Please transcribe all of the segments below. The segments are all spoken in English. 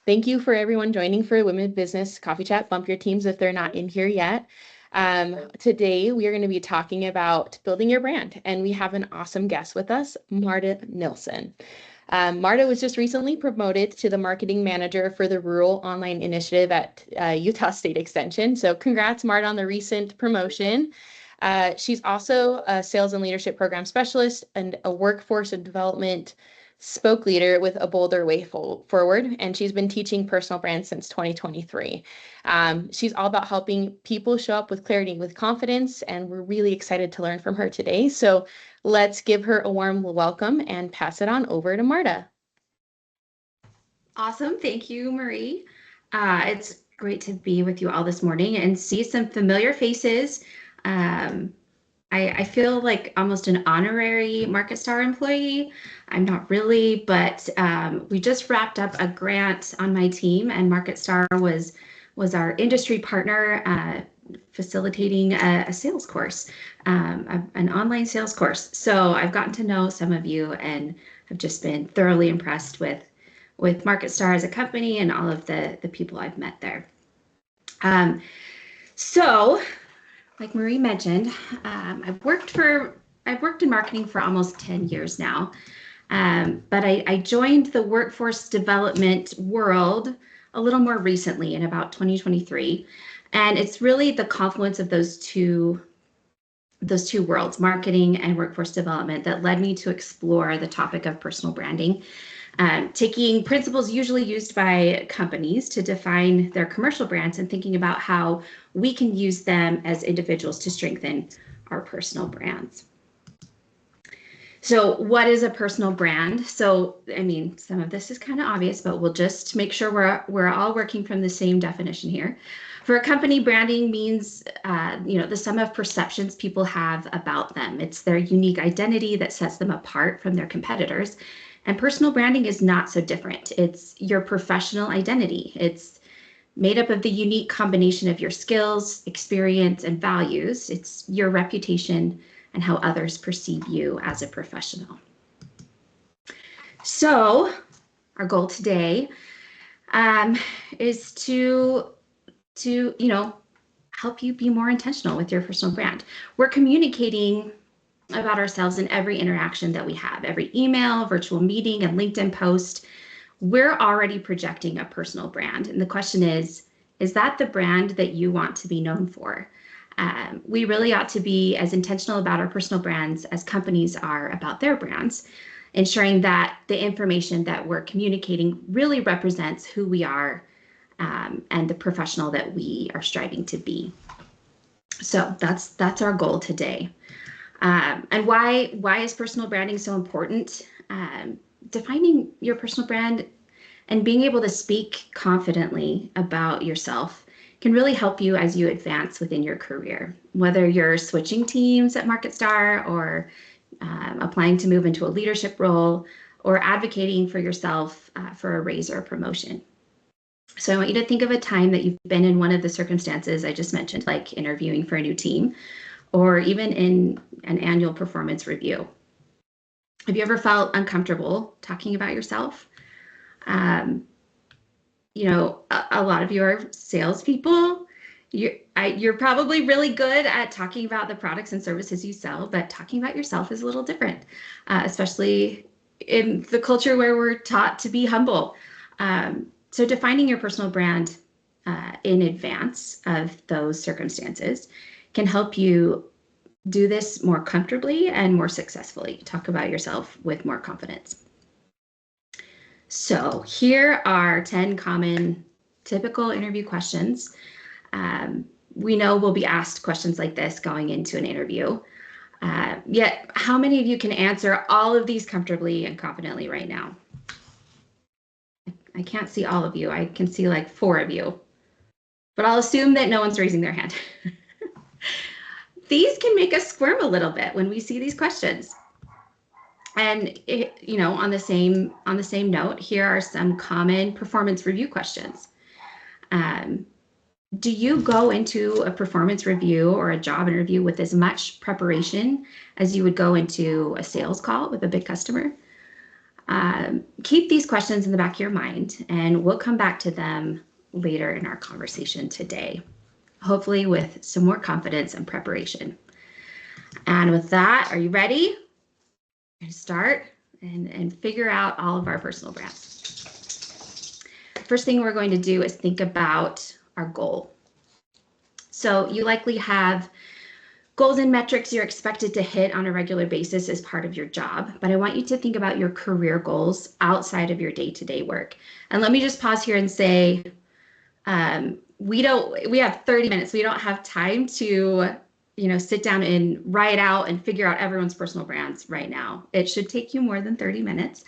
Thank you for everyone joining for Women Business Coffee Chat. Bump your teams if they're not in here yet. Today, we are going to be talking about building your brand, and we have an awesome guest with us, Marta Nielsen. Marta was just recently promoted to the marketing manager for the Rural Online Initiative at Utah State Extension. So congrats, Marta, on the recent promotion. She's also a sales and leadership program specialist and a workforce and development spoke leader with A Bolder Way Forward, and she's been teaching personal brand since 2023. She's all about helping people show up with clarity and with confidence, and we're really excited to learn from her today. So let's give her a warm welcome and pass it on over to Marta. Awesome. Thank you, Marie. It's great to be with you all this morning and see some familiar faces. I feel like almost an honorary MarketStar employee. I'm not really, but we just wrapped up a grant on my team, and MarketStar was our industry partner facilitating a sales course, an online sales course. So I've gotten to know some of you and have just been thoroughly impressed with MarketStar as a company and all of the people I've met there. So, like Marie mentioned, I've worked in marketing for almost 10 years now, but I joined the workforce development world a little more recently in about 2023, and it's really the confluence of those two worlds, marketing and workforce development, that led me to explore the topic of personal branding. Taking principles usually used by companies to define their commercial brands and thinking about how we can use them as individuals to strengthen our personal brands. So what is a personal brand? So, I mean, some of this is kind of obvious, but we'll just make sure we're all working from the same definition here. For a company, branding means, the sum of perceptions people have about them. It's their unique identity that sets them apart from their competitors. And personal branding is not so different. It's your professional identity. It's made up of the unique combination of your skills, experience, and values. It's your reputation and how others perceive you as a professional. So our goal today is to help you be more intentional with your personal brand. We're communicating about ourselves in every interaction that we have, every email, virtual meeting, and LinkedIn post. We're already projecting a personal brand. And the question is that the brand that you want to be known for? We really ought to be as intentional about our personal brands as companies are about their brands, ensuring that the information that we're communicating really represents who we are and the professional that we are striving to be. So that's our goal today. And why is personal branding so important? Defining your personal brand and being able to speak confidently about yourself can really help you as you advance within your career, whether you're switching teams at MarketStar or applying to move into a leadership role or advocating for yourself for a raise or a promotion. So I want you to think of a time that you've been in one of the circumstances I just mentioned, like interviewing for a new team, or even in an annual performance review. Have you ever felt uncomfortable talking about yourself? A lot of you are salespeople. You're probably really good at talking about the products and services you sell, but talking about yourself is a little different, especially in the culture where we're taught to be humble. So defining your personal brand in advance of those circumstances can help you do this more comfortably and more successfully. Talk about yourself with more confidence. So here are 10 common typical interview questions. We know we'll be asked questions like this going into an interview. Yet, how many of you can answer all of these comfortably and confidently right now? I can't see all of you. I can see like 4 of you, but I'll assume that no one's raising their hand. These can make us squirm a little bit when we see these questions. And on the same note, here are some common performance review questions. Do you go into a performance review or a job interview with as much preparation as you would go into a sales call with a big customer? Keep these questions in the back of your mind, and we'll come back to them later in our conversation today, hopefully with some more confidence and preparation. And with that, are you ready? We're going to start and figure out all of our personal brands. First thing we're going to do is think about our goal. So you likely have goals and metrics you're expected to hit on a regular basis as part of your job, but I want you to think about your career goals outside of your day-to-day work. And let me just pause here and say, we have 30 minutes. We don't have time to, sit down and write out and figure out everyone's personal brands right now. It should take you more than 30 minutes.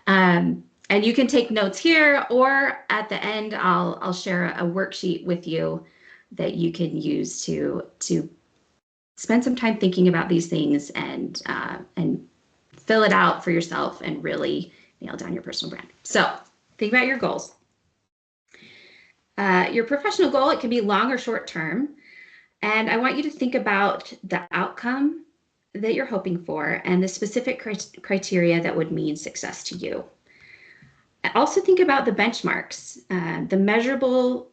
And you can take notes here, or at the end, I'll share a worksheet with you that you can use to spend some time thinking about these things and fill it out for yourself and really nail down your personal brand. So think about your goals. Your professional goal, it can be long or short term. And I want you to think about the outcome that you're hoping for and the specific criteria that would mean success to you. Also think about the benchmarks, the measurable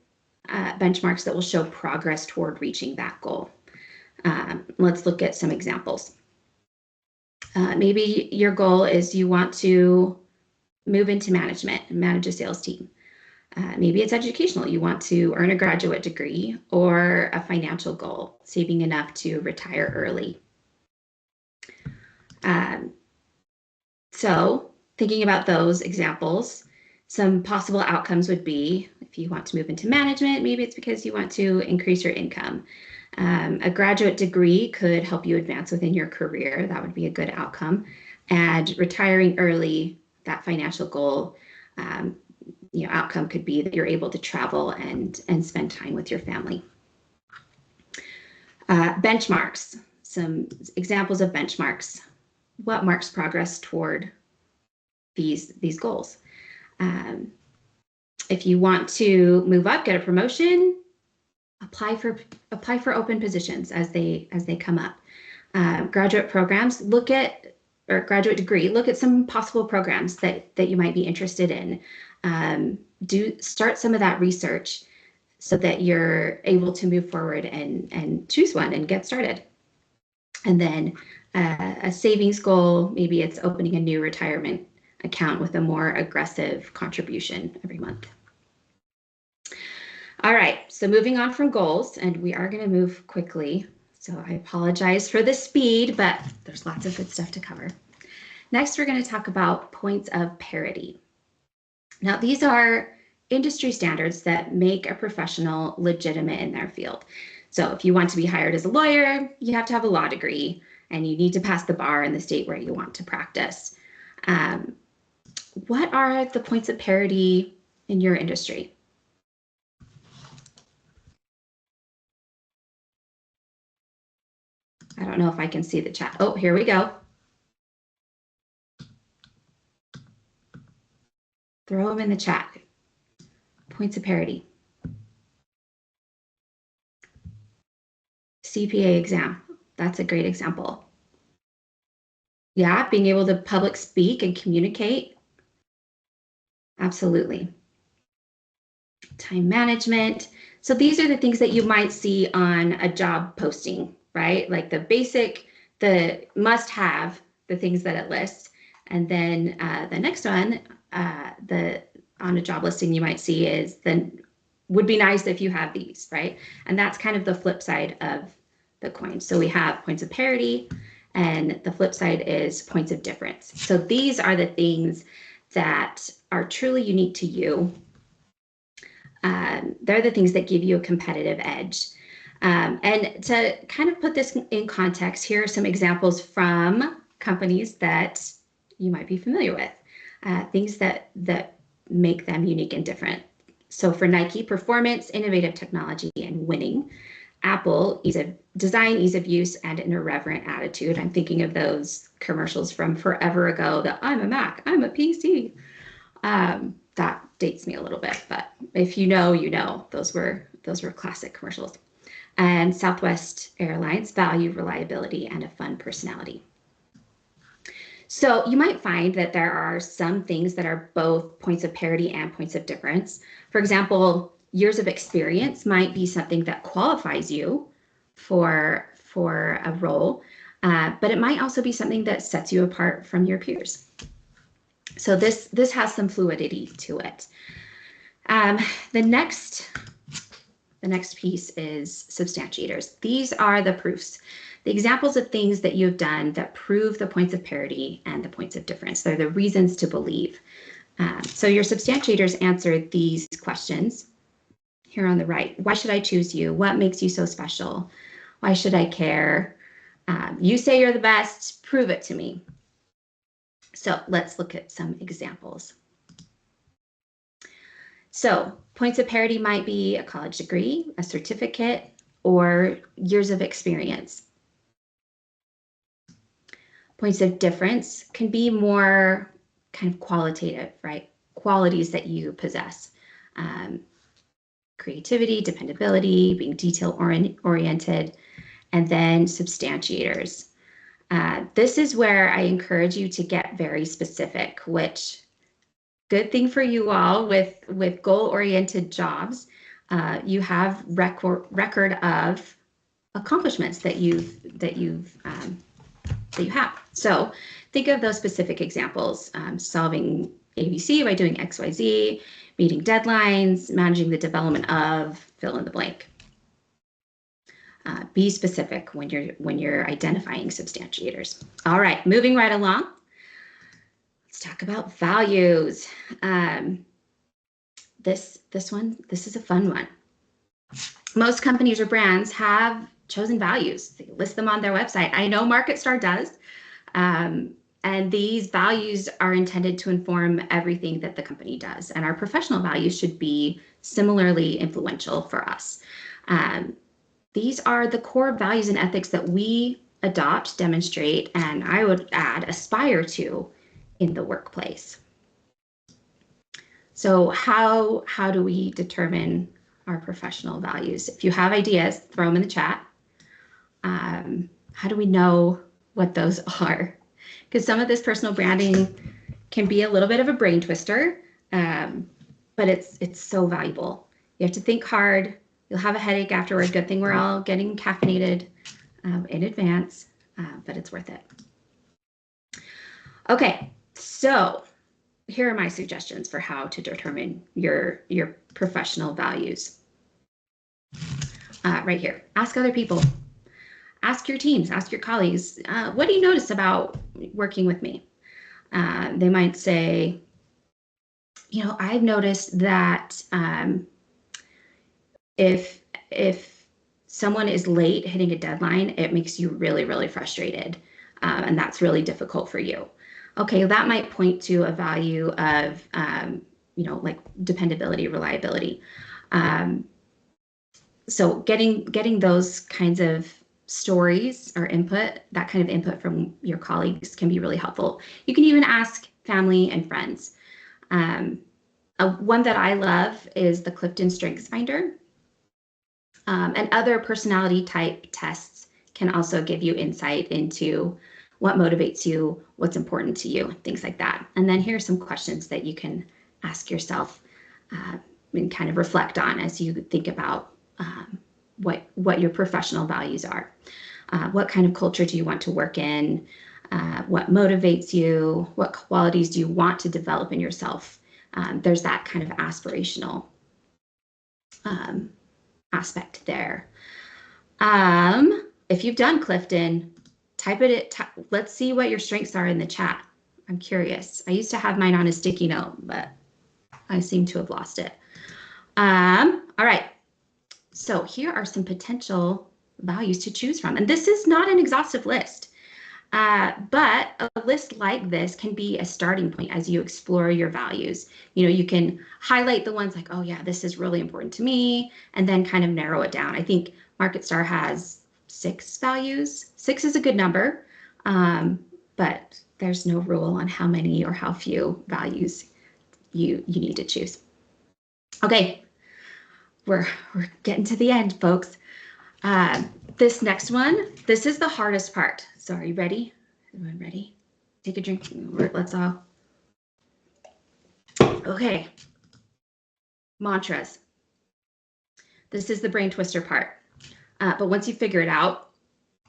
benchmarks that will show progress toward reaching that goal. Let's look at some examples. Maybe your goal is you want to move into management and manage a sales team. Maybe it's educational. You want to earn a graduate degree, or a financial goal, saving enough to retire early. So thinking about those examples, some possible outcomes would be, if you want to move into management, maybe it's because you want to increase your income. A graduate degree could help you advance within your career. That would be a good outcome. And retiring early, that financial goal, outcome could be that you're able to travel and spend time with your family. Benchmarks, some examples of benchmarks. What marks progress toward these goals? If you want to move up, get a promotion, apply for open positions as they come up. Graduate programs, graduate degree, look at some possible programs that you might be interested in. Start some of that research so that you're able to move forward and choose one and get started. And then a savings goal, maybe it's opening a new retirement account with a more aggressive contribution every month. All right, so moving on from goals, and we are going to move quickly, so I apologize for the speed, but there's lots of good stuff to cover. Next, we're going to talk about points of parity. Now, these are industry standards that make a professional legitimate in their field. So if you want to be hired as a lawyer, you have to have a law degree, and you need to pass the bar in the state where you want to practice. What are the points of parity in your industry? I don't know if I can see the chat. Oh, here we go. Throw them in the chat. Points of parity. CPA exam. That's a great example. Yeah, being able to public speak and communicate. Absolutely. Time management. So these are the things that you might see on a job posting, right? Like the must have, the things that it lists. And then the next one, on a job listing you might see is then would be nice if you have these, right? And that's kind of the flip side of the coin. So we have points of parity, and the flip side is points of difference. So these are the things that are truly unique to you. They're the things that give you a competitive edge. And to kind of put this in context, here are some examples from companies that you might be familiar with, things that make them unique and different. So for Nike, performance, innovative technology, and winning. Apple, design, ease of use, and an irreverent attitude. I'm thinking of those commercials from forever ago, that I'm a Mac, I'm a PC. That dates me a little bit, but if you know, those were classic commercials. And Southwest Airlines, value, reliability, and a fun personality. So you might find that there are some things that are both points of parity and points of difference. For example, years of experience might be something that qualifies you for a role, but it might also be something that sets you apart from your peers. So this has some fluidity to it. The next piece is substantiators. These are the proofs, the examples of things that you've done that prove the points of parity and the points of difference. They're the reasons to believe. So your substantiators answer these questions here on the right. Why should I choose you? What makes you so special? Why should I care? You say you're the best, prove it to me. So let's look at some examples. So points of parity might be a college degree, a certificate, or years of experience. Points of difference can be more kind of qualitative, right? Qualities that you possess. Creativity, dependability, being detail-oriented, and then substantiators. This is where I encourage you to get very specific, which good thing for you all with goal-oriented jobs. You have record of accomplishments that you have. So think of those specific examples: solving ABC by doing XYZ, meeting deadlines, managing the development of fill in the blank. Be specific when you're identifying substantiators. All right, moving right along. Let's talk about values. This is a fun one. Most companies or brands have chosen values. They list them on their website. I know MarketStar does. And these values are intended to inform everything that the company does. And our professional values should be similarly influential for us. These are the core values and ethics that we adopt, demonstrate, and I would add, aspire to in the workplace. So how do we determine our professional values? If you have ideas, throw them in the chat. How do we know what those are? Because some of this personal branding can be a little bit of a brain twister, but it's so valuable. You have to think hard. You'll have a headache afterward. Good thing we're all getting caffeinated in advance, but it's worth it. Okay, so here are my suggestions for how to determine your professional values. Right here, ask other people. Ask your teams, ask your colleagues, what do you notice about working with me? They might say, you know, I've noticed that if someone is late hitting a deadline, it makes you really, really frustrated. And that's really difficult for you. Okay, that might point to a value of, you know, like dependability, reliability. So getting those kinds of stories or input, that kind of input from your colleagues can be really helpful. You can even ask family and friends. One that I love is the Clifton Strengths Finder. And other personality type tests can also give you insight into what motivates you, what's important to you, things like that. And then here are some questions that you can ask yourself and kind of reflect on as you think about what your professional values are. What kind of culture do you want to work in? What motivates you? What qualities do you want to develop in yourself? There's that kind of aspirational aspect there. If you've done Clifton, type it. Let's see what your strengths are in the chat. I'm curious. I used to have mine on a sticky note, but I seem to have lost it. All right. So here are some potential values to choose from. And this is not an exhaustive list, but a list like this can be a starting point as you explore your values. You know, you can highlight the ones like, oh yeah, this is really important to me, and then kind of narrow it down. I think MarketStar has 6 values. 6 is a good number, but there's no rule on how many or how few values you need to choose. Okay, we're getting to the end, folks. This next one, this is the hardest part. So are you ready? Everyone ready? take a drink. Let's all. Okay. Mantras. This is the brain twister part. But once you figure it out,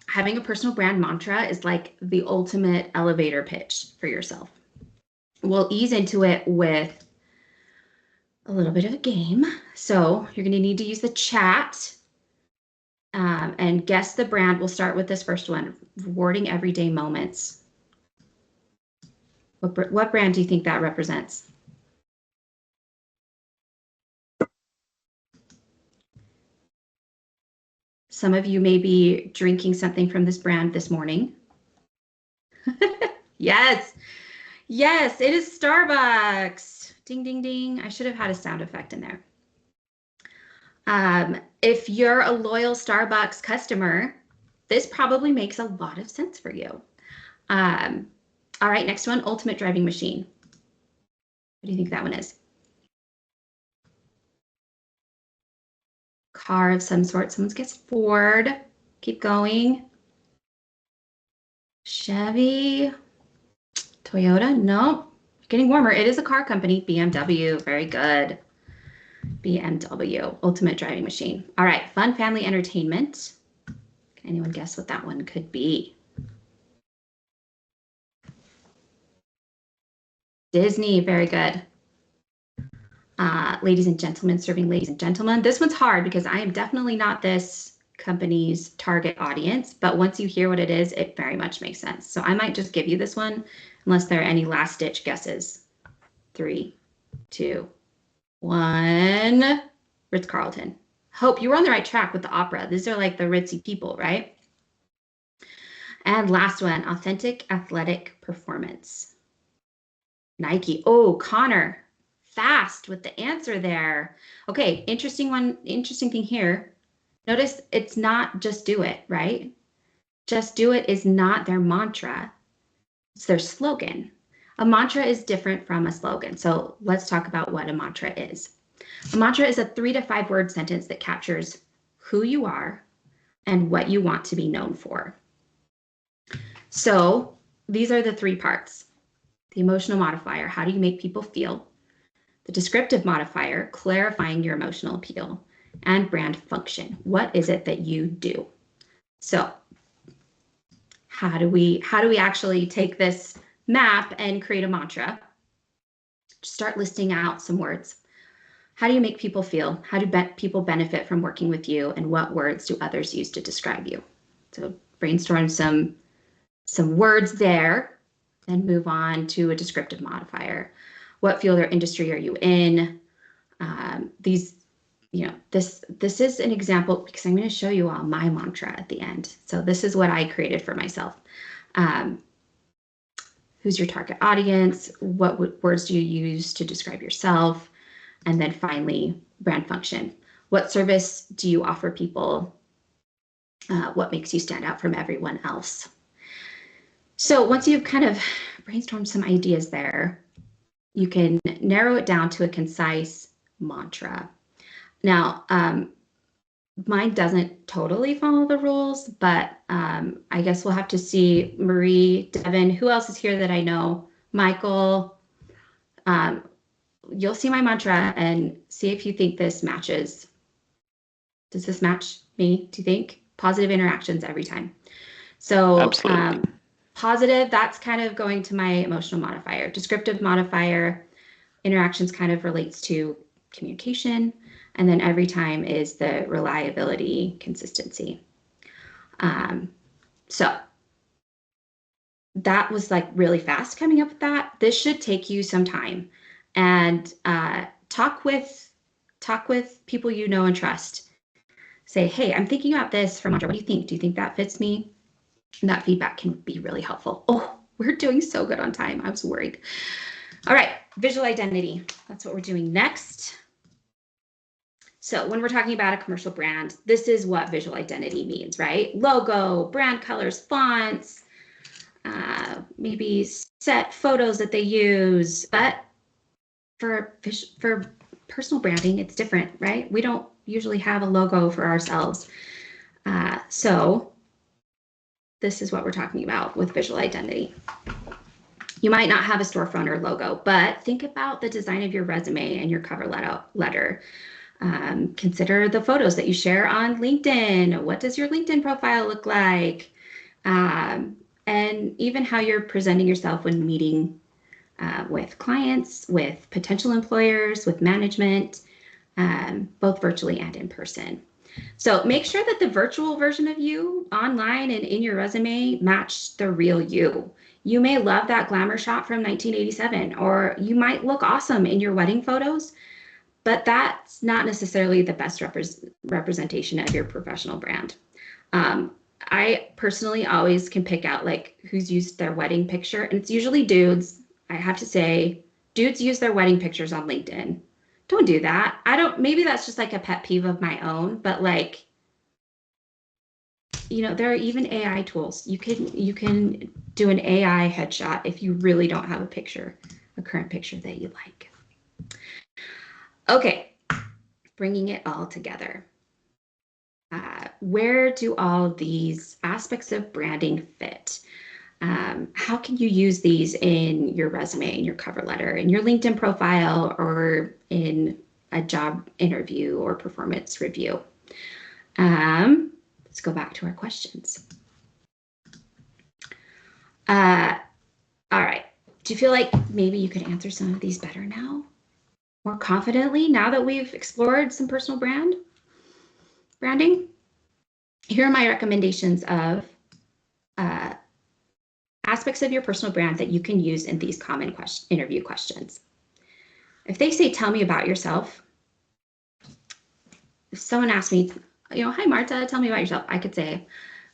having a personal brand mantra is like the ultimate elevator pitch for yourself. We'll ease into it with a little bit of a game. So you're going to need to use the chat and guess the brand. We'll start with this first one, rewarding everyday moments. What brand do you think that represents? Some of you may be drinking something from this brand this morning. Yes, yes, it is Starbucks. Ding, ding, ding. I should have had a sound effect in there. If you're a loyal Starbucks customer, this probably makes a lot of sense for you. All right, next one, ultimate driving machine. What do you think that one is? Car of some sort. Someone's guessed Ford. Keep going. Chevy. Toyota. No. Getting warmer. It is a car company. BMW. Very good. BMW. Ultimate driving machine. All right. Fun family entertainment. Can anyone guess what that one could be? Disney. Very good. Ladies and gentlemen, serving ladies and gentlemen. This one's hard because I am definitely not this company's target audience, but once you hear what it is, it very much makes sense. So I might just give you this one unless there are any last ditch guesses. 3, 2, 1. Ritz-Carlton. Hope you were on the right track with the opera. These are like the ritzy people, right? And last one, authentic athletic performance. Nike. Oh, Connor. Fast with the answer there. Okay, interesting thing here. Notice it's not just do it, right? Just do it is not their mantra. It's their slogan. A mantra is different from a slogan. So let's talk about what a mantra is. A mantra is a 3 to 5 word sentence that captures who you are and what you want to be known for. So these are the 3 parts. The emotional modifier, how do you make people feel? The descriptive modifier, clarifying your emotional appeal, and brand function. What is it that you do? So how do we actually take this map and create a mantra? Start listing out some words. How do you make people feel? How do people benefit from working with you? And what words do others use to describe you? So brainstorm some words there, then move on to a descriptive modifier. What field or industry are you in? This is an example because I'm going to show you all my mantra at the end. So this is what I created for myself. Who's your target audience? What words do you use to describe yourself? And then finally, brand function. What service do you offer people? What makes you stand out from everyone else? So once you've kind of brainstormed some ideas there, you can narrow it down to a concise mantra. Now, mine doesn't totally follow the rules, but I guess we'll have to see. Marie, Devin, who else is here that I know? Michael, you'll see my mantra and see if you think this matches. Does this match me, do you think? Positive interactions every time. So positive, that's kind of going to my emotional modifier. Descriptive modifier, interactions kind of relates to communication. And then every time is the reliability, consistency. So that was like really fast coming up with that. This should take you some time and talk with people you know and trust. Say, hey, I'm thinking about this for mantra. What do you think? Do you think that fits me? And that feedback can be really helpful. Oh, we're doing so good on time. I was worried. All right, visual identity. That's what we're doing next. So when we're talking about a commercial brand, this is what visual identity means, right? Logo, brand colors, fonts, maybe set photos that they use. But for personal branding, it's different, right? We don't usually have a logo for ourselves. So this is what we're talking about with visual identity. You might not have a storefront or logo, but think about the design of your resume and your cover letter. Consider the photos that you share on LinkedIn. What does your LinkedIn profile look like? And even how you're presenting yourself when meeting with clients, with potential employers, with management, both virtually and in person. So make sure that the virtual version of you online and in your resume match the real you. You may love that glamour shot from 1987, or you might look awesome in your wedding photos, but that's not necessarily the best representation of your professional brand. I personally always can pick out like who's used their wedding picture, and it's usually dudes. I have to say, dudes use their wedding pictures on LinkedIn. Don't do that. I don't, maybe that's just like a pet peeve of my own, but like, there are even AI tools. You can do an AI headshot if you really don't have a current picture that you like. Okay, bringing it all together. Where do all these aspects of branding fit? How can you use these in your resume, in your cover letter, in your LinkedIn profile, or in a job interview or performance review? Let's go back to our questions. All right. Do you feel like maybe you could answer some of these better now? More confidently now that we've explored some personal branding? Here are my recommendations of aspects of your personal brand that you can use in these common interview questions. If they say, tell me about yourself, if someone asks me, hi, Marta, tell me about yourself, I could say,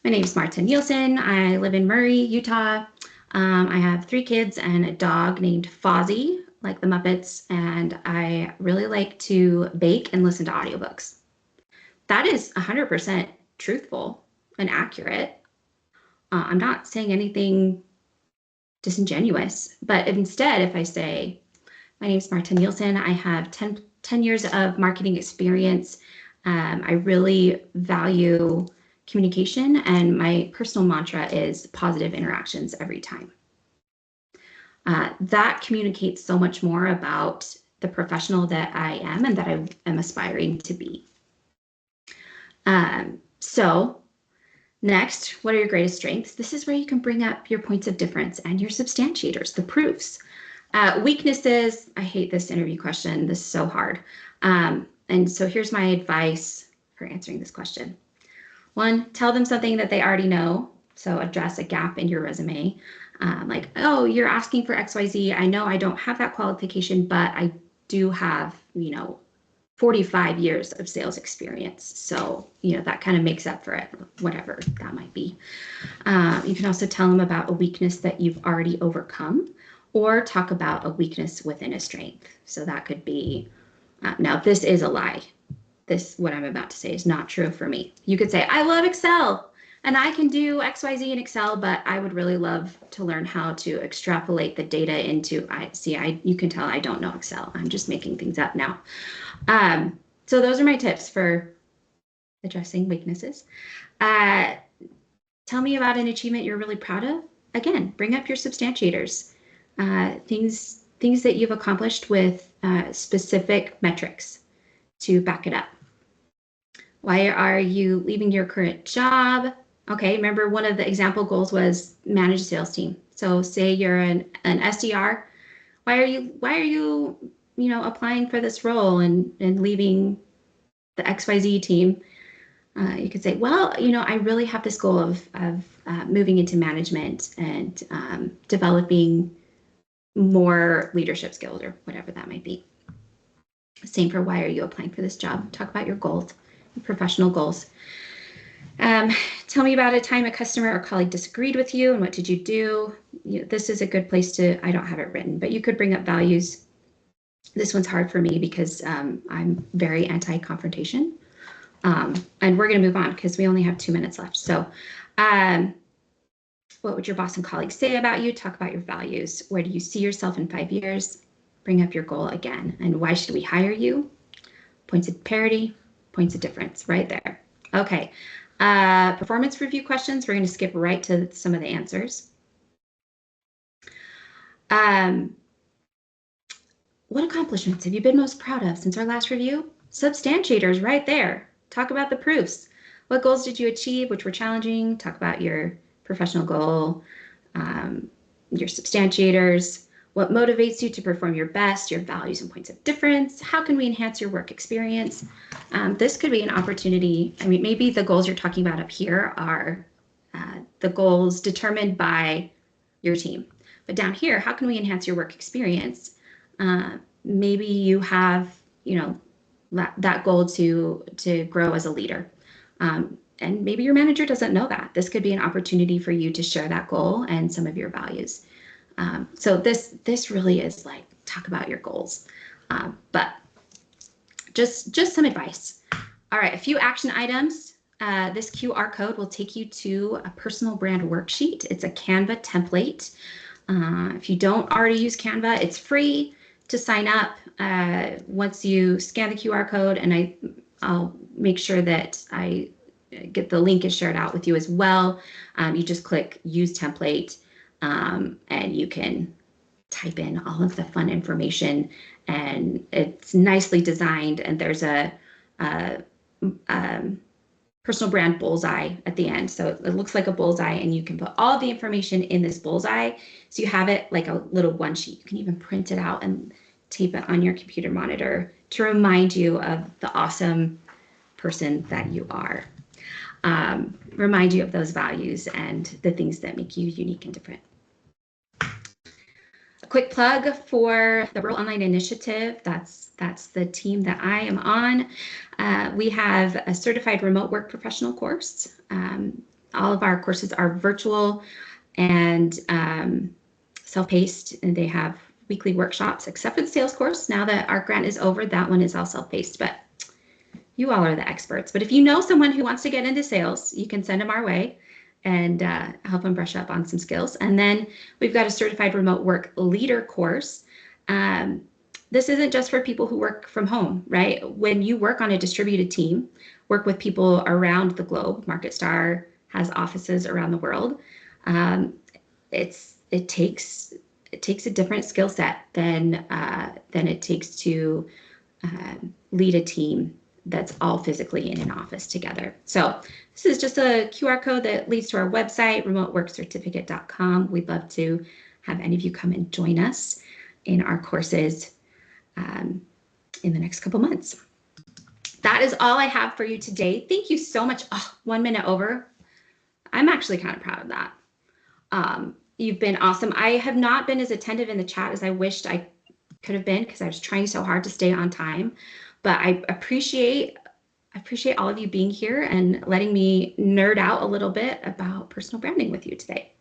my name is Marta Nielsen. I live in Murray, Utah. I have 3 kids and a dog named Fozzie, like the Muppets, and I really like to bake and listen to audiobooks. That is 100% truthful and accurate. I'm not saying anything disingenuous, but instead, if I say, my name is Marta Nielsen, I have 10 years of marketing experience. I really value communication, and my personal mantra is positive interactions every time. That communicates so much more about the professional that I am and that I am aspiring to be. So next, what are your greatest strengths? This is where you can bring up your points of difference and your substantiators, the proofs. Weaknesses, I hate this interview question. This is so hard. And so here's my advice for answering this question. 1, tell them something that they already know. So address a gap in your resume. Like, oh, you're asking for XYZ. I know I don't have that qualification, but I do have, 45 years of sales experience. So, that kind of makes up for it, whatever that might be. You can also tell them about a weakness that you've already overcome, or talk about a weakness within a strength. So that could be, now this is a lie. What I'm about to say is not true for me. You could say, I love Excel and I can do XYZ in Excel, but I would really love to learn how to extrapolate the data into, you can tell I don't know Excel. I'm just making things up now. So those are my tips for addressing weaknesses. Tell me about an achievement you're really proud of. Again, bring up your substantiators, things that you've accomplished with specific metrics to back it up. Why are you leaving your current job? Okay, remember one of the example goals was manage a sales team. So say you're an SDR. Why are you applying for this role and leaving the XYZ team? You could say, well, I really have this goal of moving into management and developing more leadership skills, or whatever that might be. Same for why are you applying for this job? Talk about your goals, your professional goals. Tell me about a time a customer or colleague disagreed with you and what did you do? This is a good place to, I don't have it written, but you could bring up values. This one's hard for me because I'm very anti-confrontation. And we're going to move on because we only have 2 minutes left. So what would your boss and colleagues say about you? Talk about your values. Where do you see yourself in 5 years? Bring up your goal again. And why should we hire you? Points of parity, points of difference, right there. Okay. Performance review questions. We're going to skip right to some of the answers. Um, what accomplishments have you been most proud of since our last review? Substantiators right there. Talk about the proofs. What goals did you achieve, which were challenging? Talk about your professional goal, your substantiators, what motivates you to perform your best, your values and points of difference. How can we enhance your work experience? This could be an opportunity. I mean, maybe the goals you're talking about up here are the goals determined by your team. But down here, how can we enhance your work experience? Maybe you have, that goal to grow as a leader. And maybe your manager doesn't know that. This could be an opportunity for you to share that goal and some of your values. So this really is like, talk about your goals. But just some advice. All right, a few action items. This QR code will take you to a personal brand worksheet. It's a Canva template. If you don't already use Canva, it's free to sign up. Once you scan the QR code, and I'll make sure that I get the link is shared out with you as well. You just click use template, and you can type in all of the fun information, and it's nicely designed, and there's a personal brand bullseye at the end. So it looks like a bullseye, and you can put all the information in this bullseye. So you have it like a little one sheet. You can even print it out and tape it on your computer monitor to remind you of the awesome person that you are. Remind you of those values and the things that make you unique and different. A quick plug for the Rural Online Initiative. That's the team that I am on. We have a certified remote work professional course. All of our courses are virtual and self-paced, and they have weekly workshops, except for the sales course. Now that our grant is over, that one is all self-paced, but you all are the experts. But if you know someone who wants to get into sales, you can send them our way and help them brush up on some skills. And then we've got a certified remote work leader course. This isn't just for people who work from home, right? When you work on a distributed team, work with people around the globe, MarketStar has offices around the world. It takes a different skill set than it takes to lead a team that's all physically in an office together. So this is just a QR code that leads to our website, remoteworkcertificate.com. We'd love to have any of you come and join us in our courses in the next couple months. That is all I have for you today. Thank you so much. Oh, 1 minute over. I'm actually kind of proud of that. You've been awesome. I have not been as attentive in the chat as I wished I could have been, because I was trying so hard to stay on time. But I appreciate all of you being here and letting me nerd out a little bit about personal branding with you today.